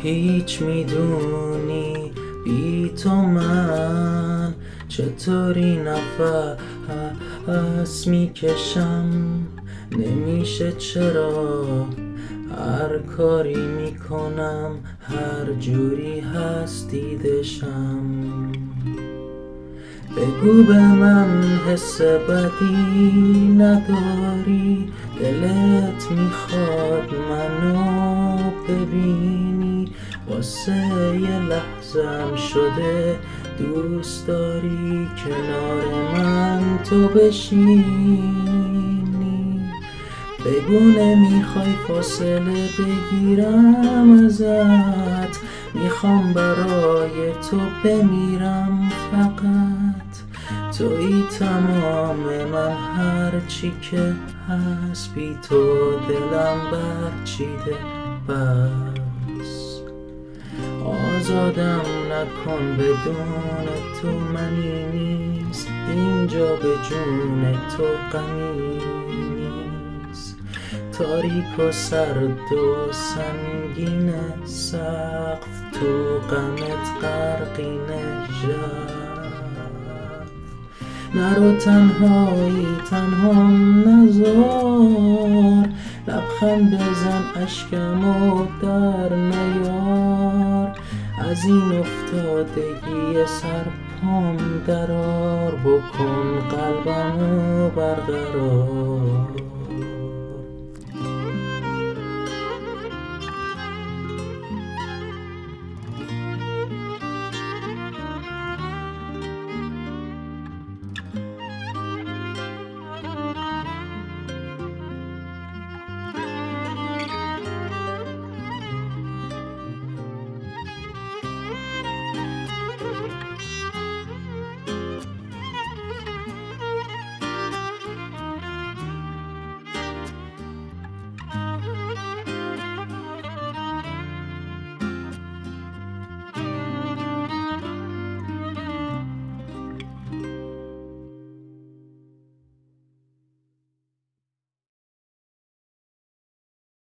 هیچ میدونی بی تو من چطوری نفس میکشم، نمیشه چرا هر کاری میکنم هر جوری هست دیدشم. بگو به من حس بدی نداری، دلت میخواد منو ببینی، واسه یه لحظم شده دوست داری کنار من تو بشینی. بگو نمیخوای فاصله بگیرم ازت، میخوام برای تو بمیرم، فقط توی تمام من، هرچی که هست بی تو دلم برچیده. بس آزادم نکن، بدون تو منی نیست اینجا، به جون تو غمی نیست. تاریک و سرد و سنگین سقف، تو غمت غرقین ژرف. نرو تنهایی تنهام نذار، لبخند بزن اشکمو در نیار، از این افتادگی سر پام درار، بکن قلبمو برقرار.